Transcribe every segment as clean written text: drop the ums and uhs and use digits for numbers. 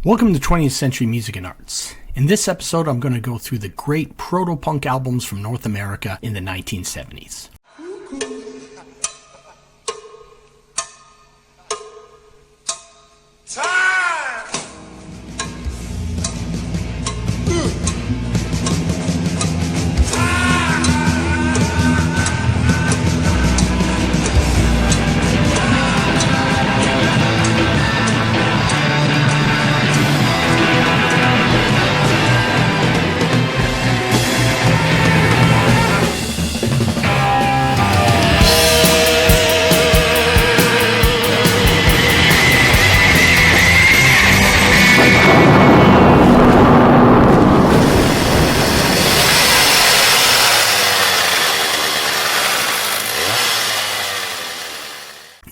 Welcome to 20th Century Music and Arts. In this episode, I'm going to go through the great proto-punk albums from North America in the 1970s.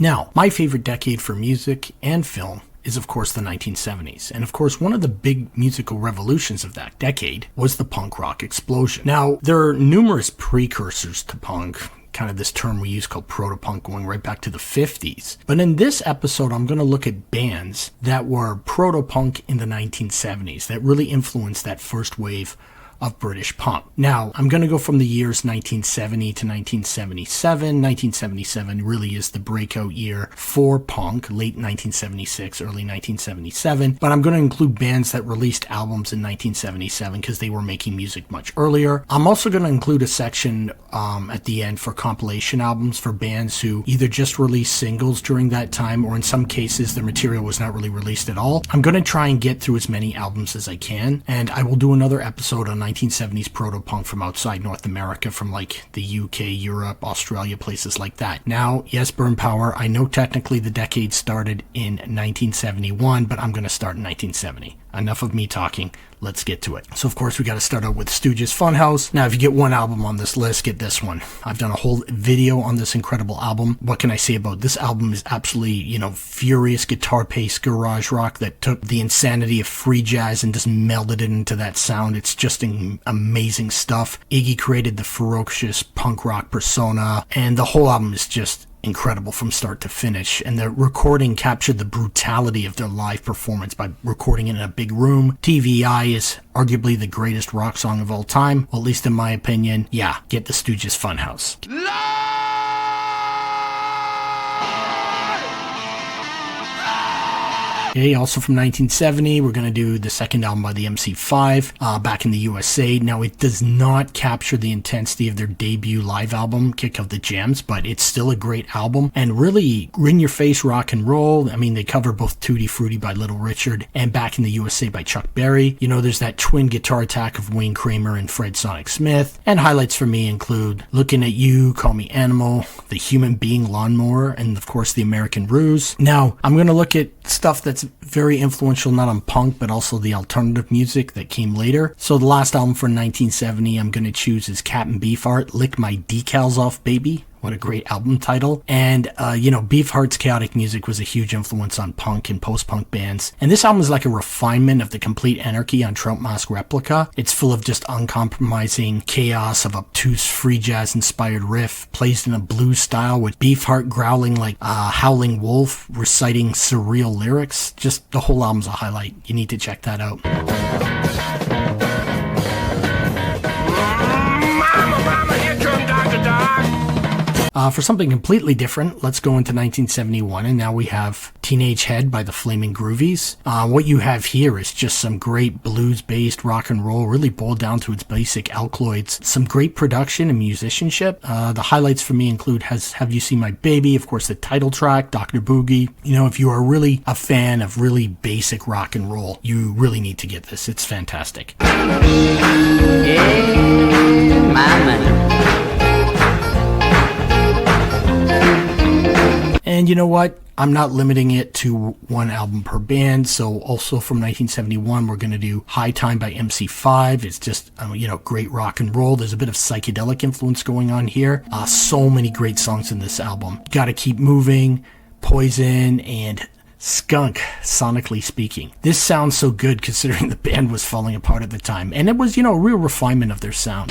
Now, my favorite decade for music and film is of course the 1970s. And of course, one of the big musical revolutions of that decade was the punk rock explosion. Now, there are numerous precursors to punk, kind of this term we use called proto-punk going right back to the 50s. But in this episode, I'm going to look at bands that were proto-punk in the 1970s that really influenced that first wave of British punk. Now, I'm going to go from the years 1970 to 1977. 1977 really is the breakout year for punk, late 1976, early 1977. But I'm going to include bands that released albums in 1977 because they were making music much earlier. I'm also going to include a section at the end for compilation albums for bands who either just released singles during that time or in some cases their material was not really released at all. I'm going to try and get through as many albums as I can, and I will do another episode on 1970s proto-punk from outside North America, from like the UK, Europe, Australia, places like that. Now, yes, Burn Power, I know technically the decade started in 1971, but I'm going to start in 1970. Enough of me talking. Let's get to it. So, of course, we got to start out with Stooges Funhouse. Now, if you get one album on this list, get this one. I've done a whole video on this incredible album. What can I say about this album? Is absolutely, furious guitar-paced garage rock that took the insanity of free jazz and just melded it into that sound. It's just amazing stuff. Iggy created the ferocious punk rock persona, and the whole album is just incredible from start to finish, and the recording captured the brutality of their live performance by recording it in a big room. TVI is arguably the greatest rock song of all time, well, at least in my opinion. Yeah, get the Stooges Funhouse. Okay, also from 1970, we're going to do the second album by the MC5, Back in the USA. Now, it does not capture the intensity of their debut live album, Kick of the Gems, but it's still a great album, and really in-your-face rock and roll. I mean, they cover both Tutti Frutti by Little Richard and Back in the USA by Chuck Berry. There's that twin guitar attack of Wayne Kramer and Fred Sonic Smith, and highlights for me include Looking at You, Call Me Animal, The Human Being Lawnmower, and of course, The American Ruse. Now, I'm going to look at stuff that's very influential, not on punk, but also the alternative music that came later. So the last album for 1970 I'm going to choose is Captain Beefheart, Lick My Decals Off Baby. What a great album title. And, Beefheart's chaotic music was a huge influence on punk and post-punk bands. And this album is like a refinement of the Complete Anarchy on Trout Mask Replica. It's full of just uncompromising chaos of obtuse free jazz-inspired riff, placed in a blues style with Beefheart growling like a howling wolf, reciting surreal lyrics. Just the whole album's a highlight. You need to check that out. For something completely different, let's go into 1971, and now we have Teenage Head by the Flaming Groovies. What you have here is just some great blues-based rock and roll, really boiled down to its basic alkaloids. Some great production and musicianship. The highlights for me include Have You Seen My Baby, of course the title track, Dr. Boogie. If you are really a fan of really basic rock and roll, you really need to get this. It's fantastic. Yeah, mama. And you know what? I'm not limiting it to one album per band. So also from 1971, we're going to do High Time by MC5. It's just, great rock and roll. There's a bit of psychedelic influence going on here. So many great songs in this album. Gotta Keep Moving, Poison, and Skunk, sonically speaking. This sounds so good considering the band was falling apart at the time. And it was, a real refinement of their sound.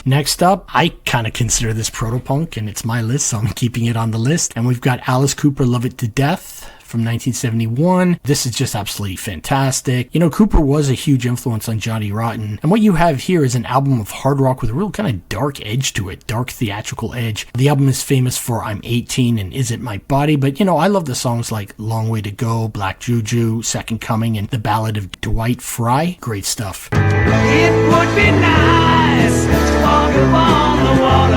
Next up, I kind of consider this proto-punk, and it's my list, so I'm keeping it on the list. And we've got Alice Cooper, Love It to Death from 1971. This is just absolutely fantastic. You know, Cooper was a huge influence on Johnny Rotten, and what you have here is an album of hard rock with a real kind of dark edge to it, dark theatrical edge. The album is famous for I'm 18 and Is It My Body, but you know, I love the songs like Long Way to Go, Black Juju, Second Coming, and The Ballad of Dwight Fry. Great stuff. It would be nice to walk upon the water,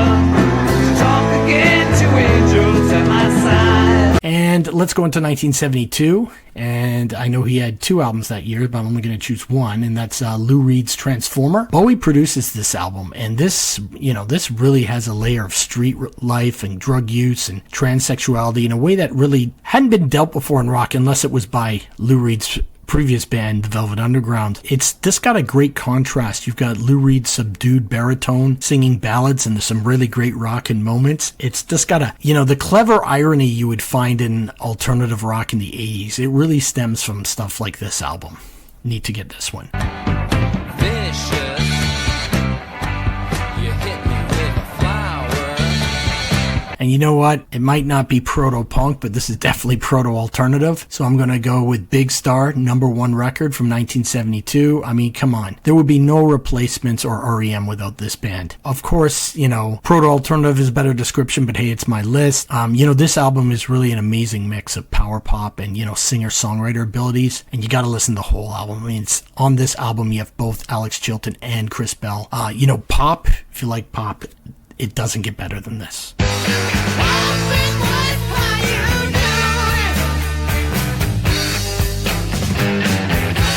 to talk again to angels at my side. And let's go into 1972, and I know he had 2 albums that year, but I'm only going to choose one, and that's Lou Reed's Transformer. Bowie produces this album, and this, you know, this really has a layer of street life and drug use and transsexuality in a way that really hadn't been dealt before in rock, unless it was by Lou Reed's previous band, the Velvet Underground. It's just got a great contrast. You've got Lou Reed's subdued baritone singing ballads, and there's some really great rockin' moments. It's just got a, you know, the clever irony you would find in alternative rock in the 80s. It really stems from stuff like this album. Need to get this one. Vicious, you hit me with a flower. And you know what? It might not be proto-punk, but this is definitely proto-alternative. So I'm going to go with Big Star, #1 record from 1972. I mean, come on. There would be no replacements or REM without this band. Of course, you know, proto-alternative is a better description, but hey, it's my list. You know, this album is really an amazing mix of power pop and, you know, singer-songwriter abilities. And you got to listen to the whole album. I mean, it's, on this album, you have both Alex Chilton and Chris Bell. You know, pop, if you like pop, it doesn't get better than this.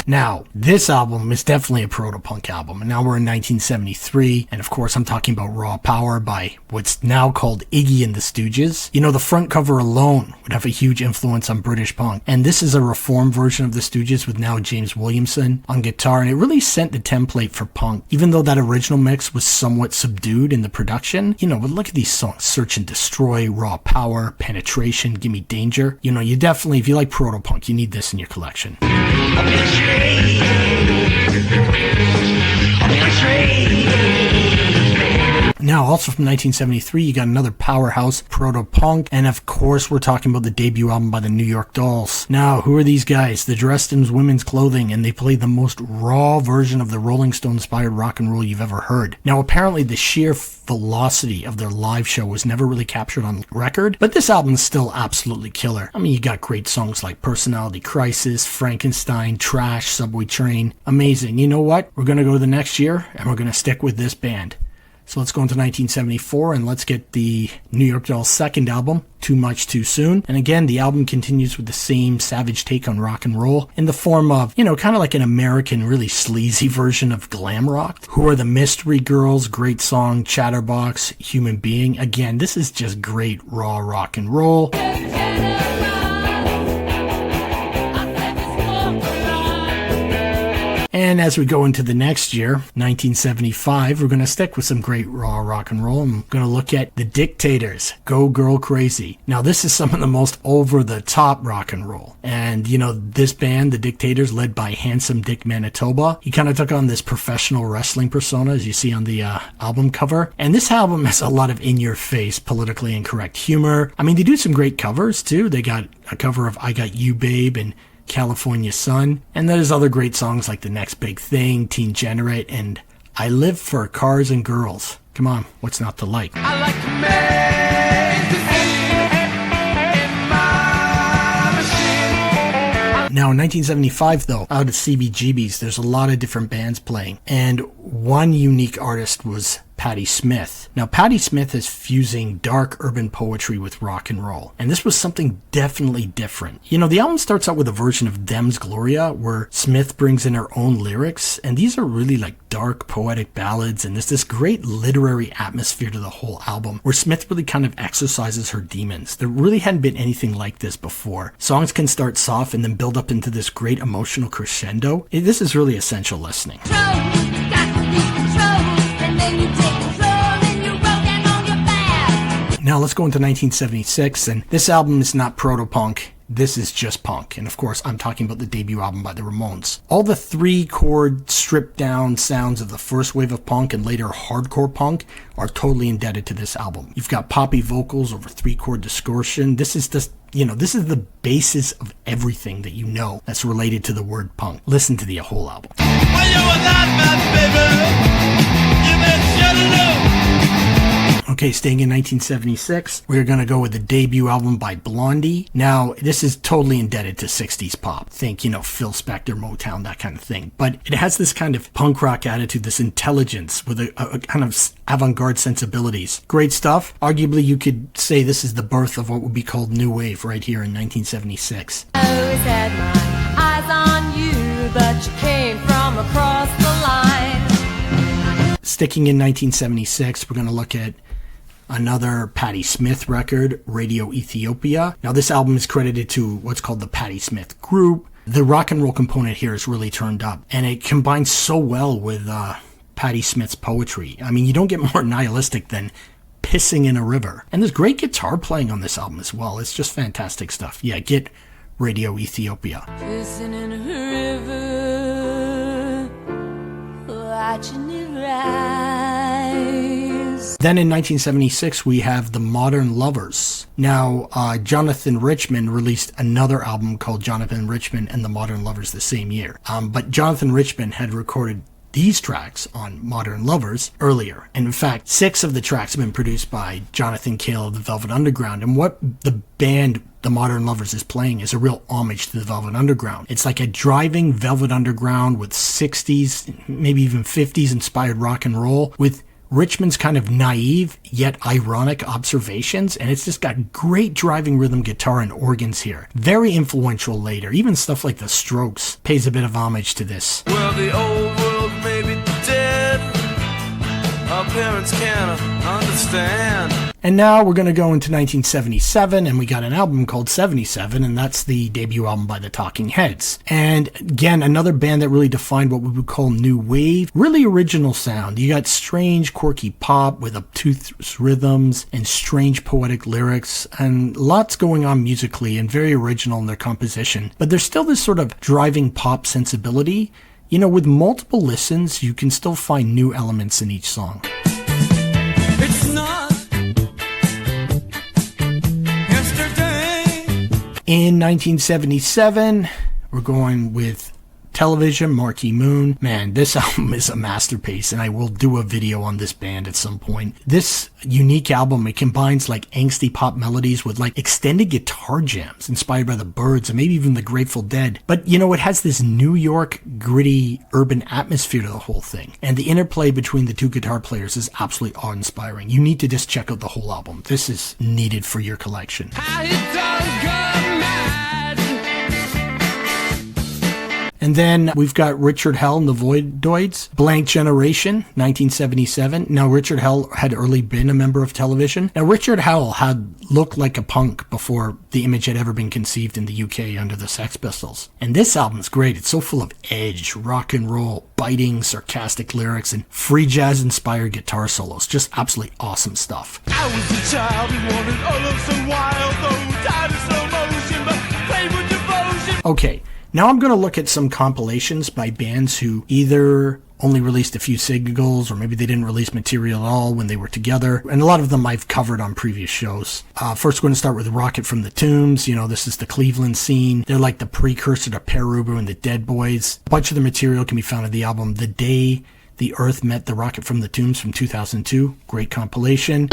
Now, this album is definitely a proto-punk album, and now we're in 1973, and of course I'm talking about Raw Power by what's now called Iggy and the Stooges. You know, the front cover alone would have a huge influence on British punk, and this is a reformed version of the Stooges with now James Williamson on guitar, and it really set the template for punk. Even though that original mix was somewhat subdued in the production, you know, but look at these songs: Search and Destroy, Raw Power, Penetration, Gimme Danger. You know, you definitely, if you like proto-punk, you need this in your collection. Now, also from 1973, you got another powerhouse, proto-punk, and of course, we're talking about the debut album by the New York Dolls. Now, who are these guys? They're dressed in women's clothing, and they play the most raw version of the Rolling Stone-inspired rock and roll you've ever heard. Now, apparently, the sheer velocity of their live show was never really captured on record, but this album is still absolutely killer. I mean, you got great songs like Personality Crisis, Frankenstein, Trash, Subway Train. Amazing. You know what? We're going to go to the next year, and we're going to stick with this band. So let's go into 1974 and let's get the New York Dolls' second album, Too Much Too Soon. And again, the album continues with the same savage take on rock and roll in the form of, you know, kind of like an American, really sleazy version of glam rock. Who Are the Mystery Girls? Great song. Chatterbox, Human Being. Again, this is just great raw rock and roll. And as we go into the next year, 1975, we're going to stick with some great raw rock and roll. I'm going to look at the Dictators, Go Girl Crazy. Now, this is some of the most over-the-top rock and roll. And, you know, this band, the Dictators, led by Handsome Dick Manitoba, he kind of took on this professional wrestling persona, as you see on the album cover. And this album has a lot of in-your-face, politically incorrect humor. I mean, they do some great covers, too. They got a cover of I Got You, Babe, and California Sun, and there's other great songs like The Next Big Thing, Teen Generate, and I Live for Cars and Girls. Come on, what's not to like? I like to make the scene in my machine. Now in 1975 though, out of CBGB's, there's a lot of different bands playing, and one unique artist was Patti Smith. Now, Patti Smith is fusing dark urban poetry with rock and roll, and this was something definitely different. You know, the album starts out with a version of Them's Gloria, where Smith brings in her own lyrics, and these are really like dark poetic ballads, and there's this great literary atmosphere to the whole album, where Smith really kind of exercises her demons. There really hadn't been anything like this before. Songs can start soft and then build up into this great emotional crescendo. This is really essential listening. Now let's go into 1976, and this album is not proto-punk. this is just punk. And of course, I'm talking about the debut album by the Ramones. All the 3-chord stripped down sounds of the first wave of punk and later hardcore punk are totally indebted to this album. You've got poppy vocals over 3-chord distortion. This is just, this is the basis of everything that you know that's related to the word punk. Listen to the whole album. When you were not my baby, you been sure to know. Okay, staying in 1976, we're going to go with the debut album by Blondie. Now, this is totally indebted to 60s pop. Think, Phil Spector, Motown, that kind of thing. But it has this kind of punk rock attitude, this intelligence with a kind of avant-garde sensibilities. Great stuff. Arguably, you could say this is the birth of what would be called New Wave right here in 1976. I always had my eyes on you, but you came from across the line. Sticking in 1976, we're going to look at another Patti Smith record, Radio Ethiopia. Now, this album is credited to what's called the Patti Smith Group. The rock and roll component here is really turned up, and it combines so well with Patti Smith's poetry. I mean, you don't get more nihilistic than pissing in a river. And there's great guitar playing on this album as well. It's just fantastic stuff. Yeah, get Radio Ethiopia. Pissing in a river, watching it rise. Then in 1976, we have the Modern Lovers. Now, Jonathan Richman released another album called Jonathan Richman and the Modern Lovers the same year. But Jonathan Richman had recorded these tracks on Modern Lovers earlier. And in fact, 6 of the tracks have been produced by Jonathan Cale of the Velvet Underground. And what the band The Modern Lovers is playing is a real homage to the Velvet Underground. It's like a driving Velvet Underground with 60s, maybe even 50s inspired rock and roll with Richman's kind of naive yet ironic observations, and it's just got great driving rhythm guitar and organs here. Very influential later. Even stuff like The Strokes pays a bit of homage to this. Well, the old world may be dead. Our parents can't understand. And now we're going to go into 1977, and we got an album called 77, and that's the debut album by the Talking Heads. And again, another band that really defined what we would call new wave. Really original sound. You got strange, quirky pop with obtuse rhythms and strange poetic lyrics, and lots going on musically and very original in their composition. But there's still this sort of driving pop sensibility. With multiple listens, you can still find new elements in each song. It's not yesterday. In 1977, we're going with Television, Marquee Moon. Man, this album is a masterpiece, and I will do a video on this band at some point. This unique album, it combines like angsty pop melodies with like extended guitar jams inspired by the Byrds and maybe even the Grateful Dead. But it has this New York gritty urban atmosphere to the whole thing. And the interplay between the two guitar players is absolutely awe-inspiring. You need to just check out the whole album. This is needed for your collection. How he done got mad. And then we've got Richard Hell and the Voidoids, Blank Generation, 1977. Now, Richard Hell had early been a member of Television. Now, Richard Hell had looked like a punk before the image had ever been conceived in the UK under the Sex Pistols. And this album's great. It's so full of edge, rock and roll, biting, sarcastic lyrics, and free jazz-inspired guitar solos. Just absolutely awesome stuff. I was a child who wanted all of some wild, though died of slow motion, but played with devotion. Okay. Now I'm going to look at some compilations by bands who either only released a few singles or maybe they didn't release material at all when they were together. And a lot of them I've covered on previous shows. First, we're going to start with Rocket from the Tombs. This is the Cleveland scene. They're like the precursor to Perubu and the Dead Boys. A bunch of the material can be found in the album The Day the Earth Met the Rocket from the Tombs from 2002. Great compilation.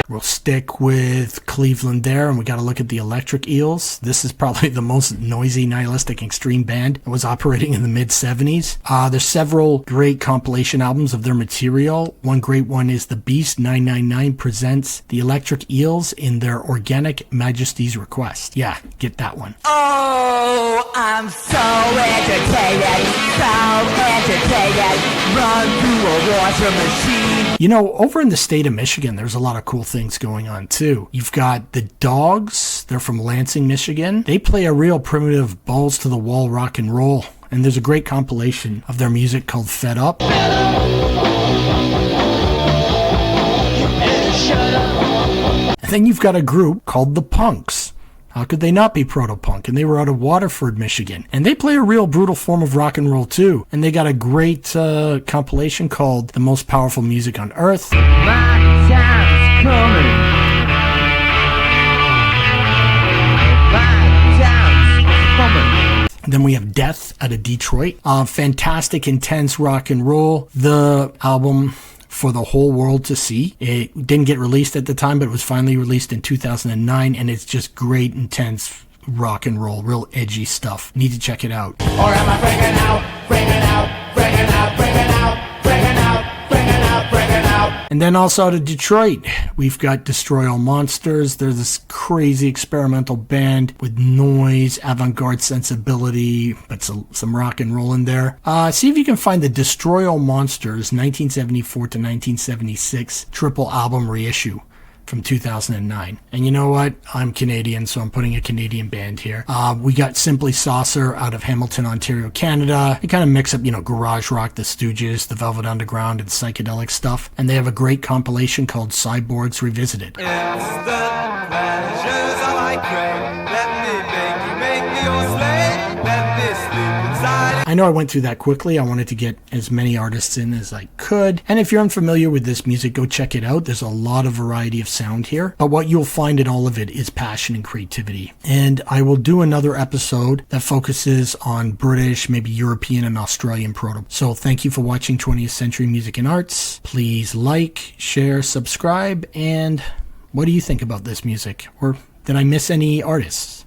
We'll stick with Cleveland there, and we got to look at the Electric Eels. This is probably the most noisy, nihilistic, extreme band that was operating in the mid-70s. There's several great compilation albums of their material. One great one is The Beast 999 presents the Electric Eels in their Organic Majesty's Request. Yeah, get that one. Oh, I'm so entertained, run through a washing machine. Over in the state of Michigan, there's a lot of cool things going on too. You've got the Dogs. They're from Lansing, Michigan. They play a real primitive balls to the wall rock and roll. And there's a great compilation of their music called Fed Up. Shut then you've got a group called the Punks. How could they not be proto-punk? And they were out of Waterford, Michigan. And they play a real brutal form of rock and roll too. And they got a great compilation called The Most Powerful Music on Earth. My time's coming. My time's coming. Then we have Death out of Detroit. Fantastic, intense rock and roll. The album for the whole world to see. It didn't get released at the time, but it was finally released in 2009, and it's just great, intense rock and roll, real edgy stuff. Need to check it out. Or am I breaking out, breaking out, breaking out, breaking out, breaking out, breaking out, breaking out? And then also out of Detroit, we've got Destroy All Monsters. They're this crazy experimental band with noise, avant-garde sensibility, but some rock and roll in there. See if you can find the Destroy All Monsters 1974 to 1976 triple album reissue from 2009. And you know what? I'm Canadian, so I'm putting a Canadian band here. We got Simply Saucer out of Hamilton, Ontario, Canada. They kind of mix up, garage rock, the Stooges, the Velvet Underground, and psychedelic stuff. And they have a great compilation called Cyborgs Revisited. Instant pleasures all I crave. Let me make me your slave. Let me sleep inside. I know I went through that quickly. I wanted to get as many artists in as I could. And if you're unfamiliar with this music, go check it out. There's a lot of variety of sound here. But what you'll find in all of it is passion and creativity. And I will do another episode that focuses on British, maybe European and Australian proto. So thank you for watching 20th Century Music and Arts. Please like, share, subscribe, and what do you think about this music? Or did I miss any artists?